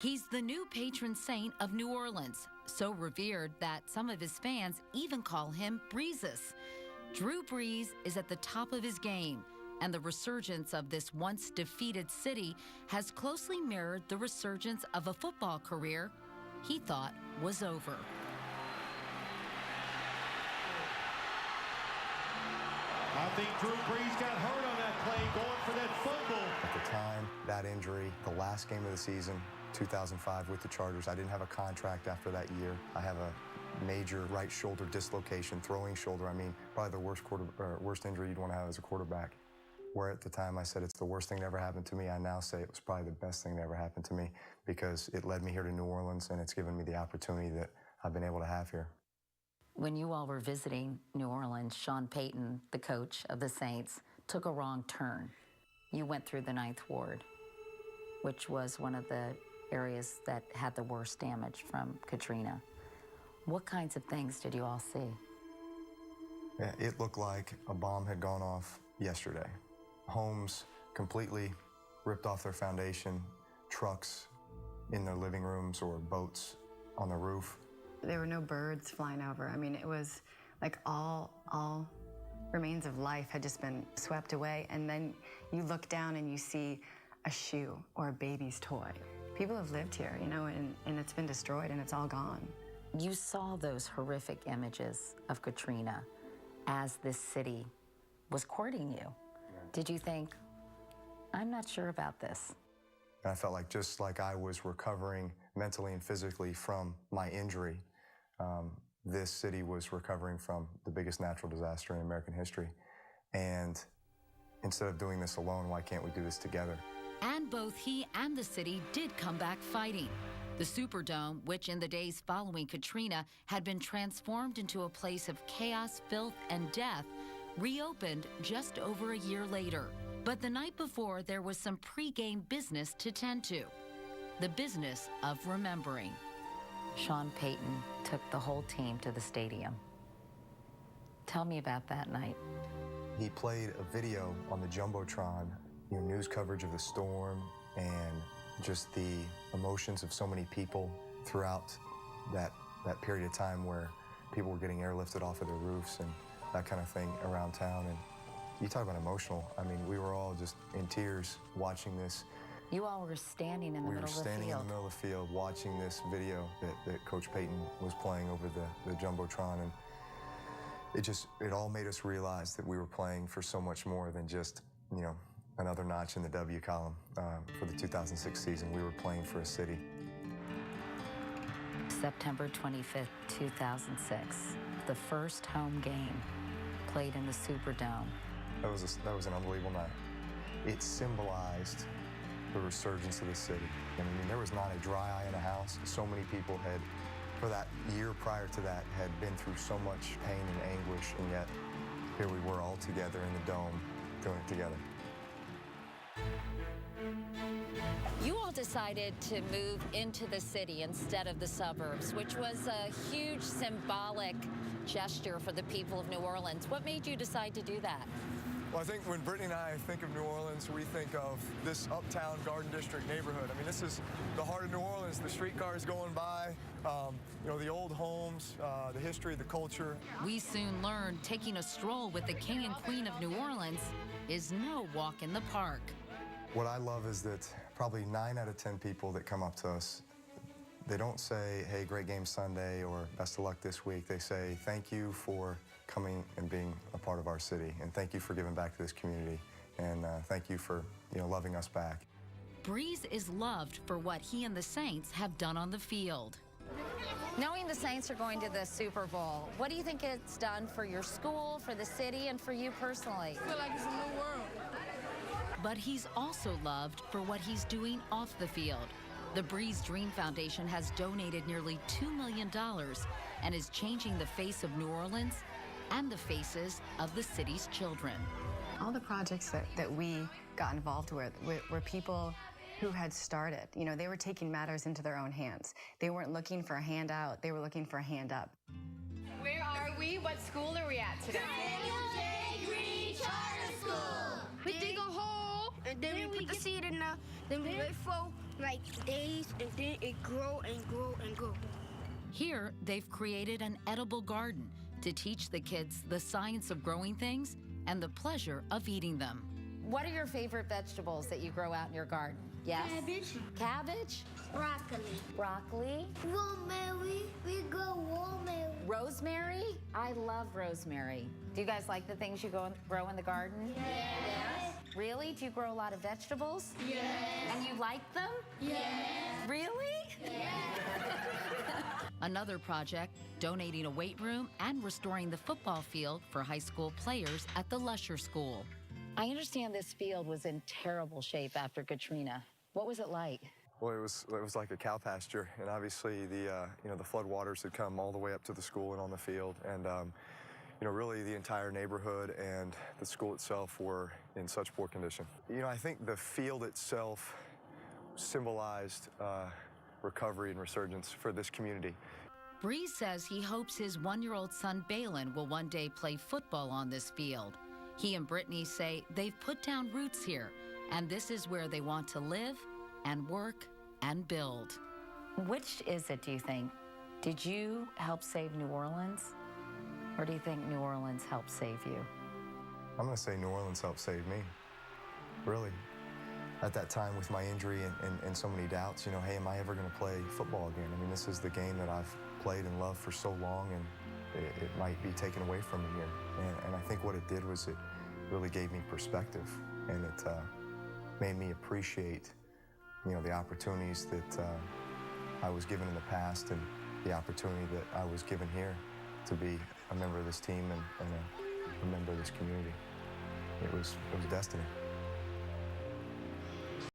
He's the new patron saint of New Orleans, so revered that some of his fans even call him Breezus. Drew Brees is at the top of his game, and the resurgence of this once defeated city has closely mirrored the resurgence of a football career he thought was over. I think Drew Brees got hurt on that play going for that fumble. At the time, that injury, the last game of the season, 2005 with the Chargers, I didn't have a contract after that year. I have a major right shoulder dislocation, throwing shoulder. I mean, probably the worst injury you'd want to have as a quarterback. Where at the time I said it's the worst thing that ever happened to me, I now say it was probably the best thing that ever happened to me because it led me here to New Orleans and it's given me the opportunity that I've been able to have here. When you all were visiting New Orleans, Sean Payton, the coach of the Saints, took a wrong turn. You went through the 9th Ward, which was one of the areas that had the worst damage from Katrina. What kinds of things did you all see? Yeah, it looked like a bomb had gone off yesterday. Homes completely ripped off their foundation, trucks in their living rooms or boats on the roof. There were no birds flying over. I mean, it was like all remains of life had just been swept away. And then you look down and you see a shoe or a baby's toy. People have lived here, you know, and it's been destroyed and it's all gone. You saw those horrific images of Katrina as this city was courting you. Did you think, I'm not sure about this? And I felt like just like I was recovering mentally and physically from my injury, this city was recovering from the biggest natural disaster in American history. And instead of doing this alone, why can't we do this together? And both he and the city did come back fighting. The Superdome, which in the days following Katrina had been transformed into a place of chaos, filth, and death, reopened just over a year later. But the night before, there was some pre-game business to tend to. The business of remembering. Sean Payton took the whole team to the stadium. Tell me about that night. He played a video on the Jumbotron, news coverage of the storm and just the emotions of so many people throughout that period of time where people were getting airlifted off of their roofs and that kind of thing around town. And you talk about emotional. I mean, we were all just in tears watching this. You all were standing in the middle of the field. We were standing in the middle of the field watching this video that Coach Payton was playing over the Jumbotron. And it all made us realize that we were playing for so much more than just, another notch in the W column. For the 2006 season, we were playing for a city. September 25th, 2006, the first home game played in the Superdome. That was an unbelievable night. It symbolized the resurgence of the city. I mean, there was not a dry eye in the house. So many people had, for that year prior to that, had been through so much pain and anguish, and yet here we were all together in the dome, doing it together. You all decided to move into the city instead of the suburbs, which was a huge symbolic gesture for the people of New Orleans. What made you decide to do that? Well, I think when Brittany and I think of New Orleans, we think of this uptown Garden District neighborhood. I mean, this is the heart of New Orleans. The streetcars going by, the old homes, the history, the culture. We soon learned taking a stroll with the King and Queen of New Orleans is no walk in the park. What I love is that probably 9 out of 10 people that come up to us, they don't say, hey, great game Sunday, or best of luck this week. They say, thank you for coming and being a part of our city, and thank you for giving back to this community, and thank you for loving us back. Brees is loved for what he and the Saints have done on the field. Knowing the Saints are going to the Super Bowl, what do you think it's done for your school, for the city, and for you personally? I feel like it's a new world. But he's also loved for what he's doing off the field. The Brees Dream Foundation has donated nearly $2 million and is changing the face of New Orleans and the faces of the city's children. All the projects that we got involved with were people who had started. They were taking matters into their own hands. They weren't looking for a handout, they were looking for a hand up. Where are we? What school are we at today? Green Charter School. We dig a hole, and then we put the seed in there, then we wait for like days, and then it grow and grow and grow. Here, they've created an edible garden to teach the kids the science of growing things and the pleasure of eating them. What are your favorite vegetables that you grow out in your garden? Yes? Cabbage. Cabbage? Broccoli. Broccoli? Rosemary. We grow rosemary. Rosemary? I love rosemary. Do you guys like the things you grow in the garden? Yes. Really? Do you grow a lot of vegetables? Yes. And you like them? Yes. Really? Yes. Another project, donating a weight room and restoring the football field for high school players at the Lusher School. I understand this field was in terrible shape after Katrina. What was it like? Well, it was like a cow pasture, and obviously the flood waters had come all the way up to the school and on the field, and really the entire neighborhood and the school itself were in such poor condition. I think the field itself symbolized recovery and resurgence for this community. Brees says he hopes his one-year-old son Balin will one day play football on this field. He and Brittany say they've put down roots here, and this is where they want to live and work and build. Which is it, do you think? Did you help save New Orleans, or do you think New Orleans helped save you? I'm going to say New Orleans helped save me, really. At that time with my injury and so many doubts, hey, am I ever going to play football again? I mean, this is the game that I've played and loved for so long, and it might be taken away from me here. And I think what it did was it really gave me perspective, and it made me appreciate, the opportunities that I was given in the past and the opportunity that I was given here to be a member of this team and a member of this community. It was destiny.